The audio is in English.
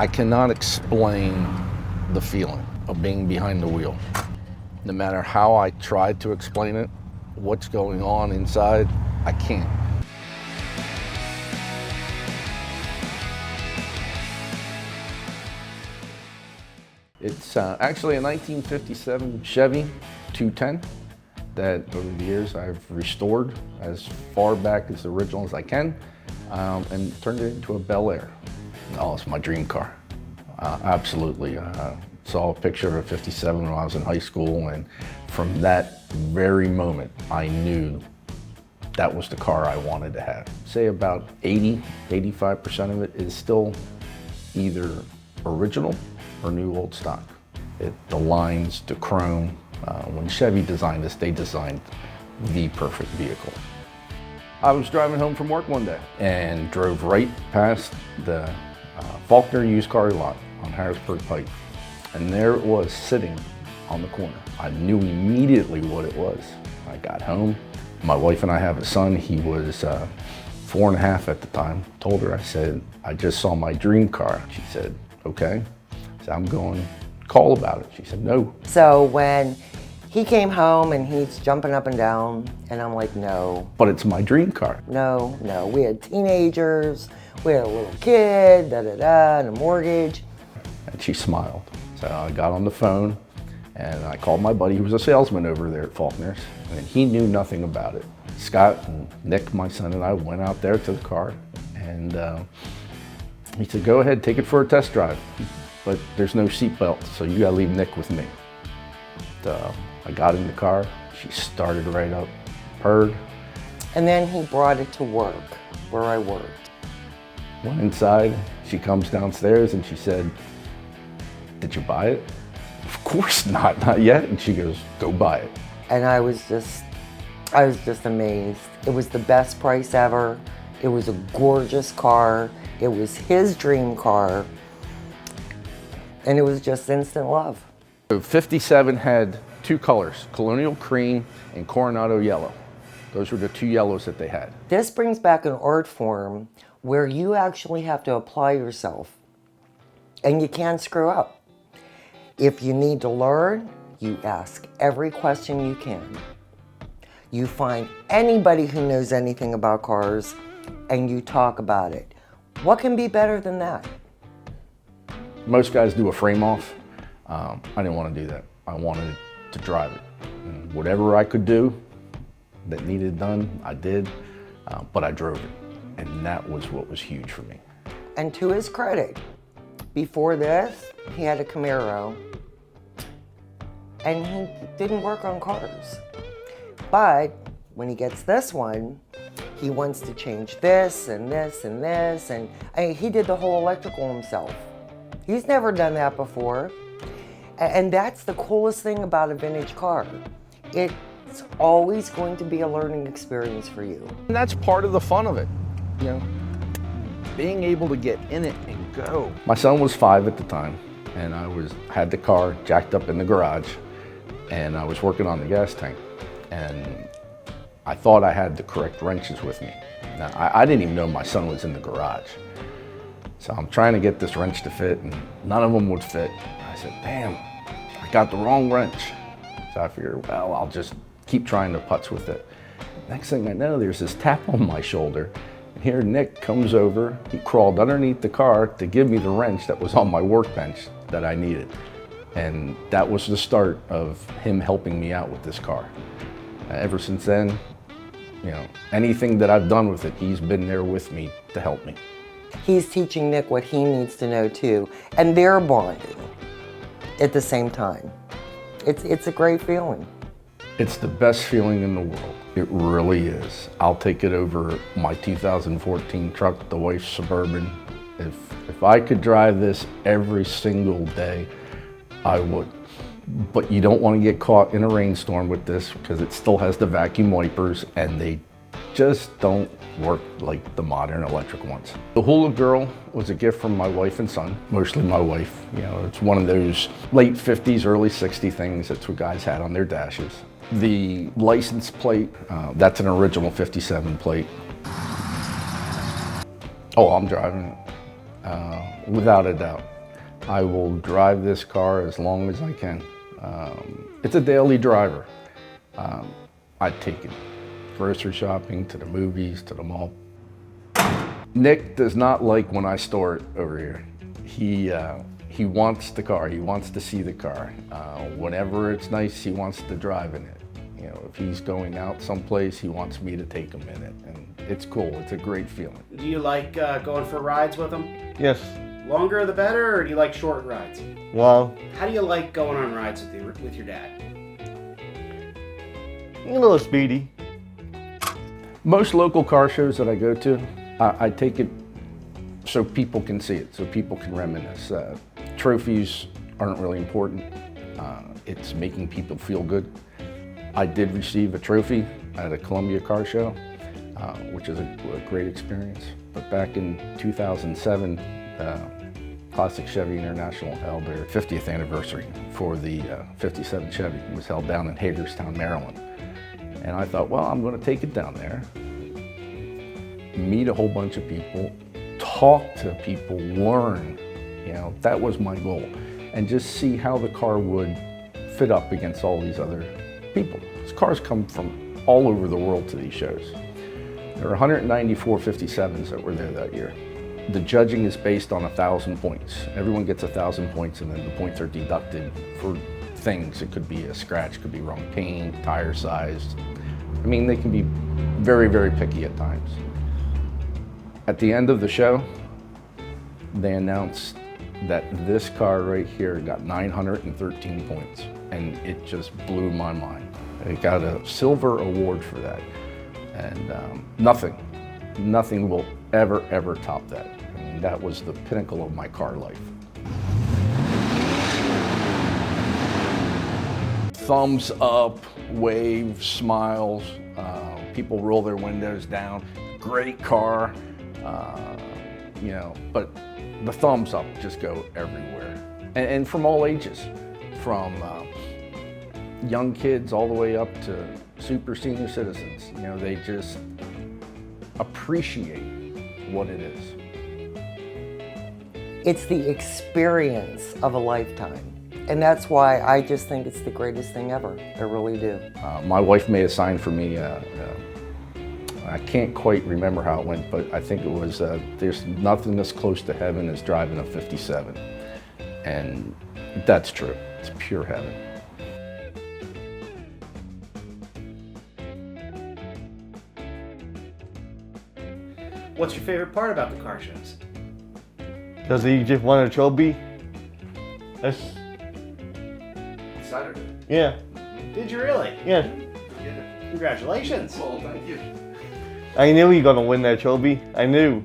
I cannot explain the feeling of being behind the wheel. No matter how I try to explain it, what's going on inside, I can't. It's actually a 1957 Chevy 210 that over the years I've restored as far back as original as I can and turned it into a Bel Air. Oh, it's my dream car. Absolutely. Saw a picture of a 57 when I was in high school, and from that very moment I knew that was the car I wanted to have. Say about 85% of it is still either original or new old stock. The lines, the chrome. When Chevy designed this, they designed the perfect vehicle. I was driving home from work one day and drove right past the Faulkner used car lot on Harrisburg Pike. And there it was sitting on the corner. I knew immediately what it was. I got home. My wife and I have a son. He was 4.5 at the time. Told her, I said, I just saw my dream car. She said, okay. I said, I'm going to call about it. She said, no. So when he came home and he's jumping up and down, and I'm like, no. But it's my dream car. No. We had teenagers, we had a little kid, and a mortgage. And she smiled. So I got on the phone and I called my buddy who was a salesman over there at Faulkner's, and he knew nothing about it. Scott and Nick, my son, and I went out there to the car, and he said, go ahead, take it for a test drive, but there's no seatbelt, so you gotta leave Nick with me. I got in the car, she started right up, purred. And then he brought it to work, where I worked. Went inside, she comes downstairs and she said, did you buy it? Of course not yet. And she goes, go buy it. And I was just amazed. It was the best price ever. It was a gorgeous car. It was his dream car. And it was just instant love. So 57 had two colors, Colonial Cream and Coronado Yellow. Those were the two yellows that they had. This brings back an art form where you actually have to apply yourself, and you can't screw up. If you need to learn, you ask every question you can. You find anybody who knows anything about cars and you talk about it. What can be better than that? Most guys do a frame off. I didn't want to do that. I wanted to drive it. And whatever I could do that needed done, I did, but I drove it. And that was what was huge for me. And to his credit, before this, he had a Camaro, and he didn't work on cars. But when he gets this one, he wants to change this and this and this, and he did the whole electrical himself. He's never done that before. And that's the coolest thing about a vintage car. It's always going to be a learning experience for you. And that's part of the fun of it, you know, being able to get in it and go. My son was 5 at the time, and I had the car jacked up in the garage, and I was working on the gas tank, and I thought I had the correct wrenches with me. Now, I didn't even know my son was in the garage. So I'm trying to get this wrench to fit, and none of them would fit. I said, damn, I got the wrong wrench. So I figured, well, I'll just keep trying to putz with it. Next thing I know, there's this tap on my shoulder, and here Nick comes over. He crawled underneath the car to give me the wrench that was on my workbench that I needed. And that was the start of him helping me out with this car. Ever since then, you know, anything that I've done with it, he's been there with me to help me. He's teaching Nick what he needs to know too, and they're bonding at the same time. It's a great feeling. It's the best feeling in the world. It really is. I'll take it over my 2014 truck, the wife's Suburban. If I could drive this every single day, I would. But you don't want to get caught in a rainstorm with this because it still has the vacuum wipers and they just don't work like the modern electric ones. The Hula Girl was a gift from my wife and son, mostly my wife. You know, it's one of those late 50s, early 60s things that's what guys had on their dashes. The license plate, that's an original 57 plate. Oh, I'm driving it, without a doubt. I will drive this car as long as I can. It's a daily driver. I take it grocery shopping, to the movies, to the mall. Nick does not like when I store it over here. He wants the car, he wants to see the car. Whenever it's nice, he wants to drive in it. You know, if he's going out someplace, he wants me to take him in it, and it's cool, it's a great feeling. Do you like going for rides with them? Yes. Longer the better, or do you like short rides? Well, How do you like going on rides with your dad? a little speedy. Most local car shows that I go to, I take it so people can see it, so people can reminisce. Trophies aren't really important. It's making people feel good. I did receive a trophy at a Columbia car show, which is a great experience. But back in 2007, Classic Chevy International held their 50th anniversary for the 57 Chevy. It was held down in Hagerstown, Maryland. And I thought, well, I'm going to take it down there, meet a whole bunch of people, talk to people, learn. You know, that was my goal. And just see how the car would fit up against all these other people. These cars come from all over the world to these shows. There were 194 57s that were there that year. The judging is based on 1,000 points. Everyone gets 1,000 points, and then the points are deducted for things. It could be a scratch, could be wrong paint, tire size. I mean, they can be very, very picky at times. At the end of the show, they announced that this car right here got 913 points, and it just blew my mind. It got a silver award for that, and nothing will ever top that. I mean, that was the pinnacle of my car life. Thumbs up, wave, smiles, people roll their windows down. Great car, you know, but the thumbs up just go everywhere. And from all ages, from young kids all the way up to super senior citizens. You know, they just appreciate what it is. It's the experience of a lifetime. And that's why I just think it's the greatest thing ever. I really do. My wife made a sign for me. I can't quite remember how it went, but I think it was, there's nothing as close to heaven as driving a 57. And that's true. It's pure heaven. What's your favorite part about the car shows? Does he just want a trophy? That's, Saturday. yeah, Did you really? yeah. Congratulations. Well, thank you. I knew he was gonna win that trophy. I knew.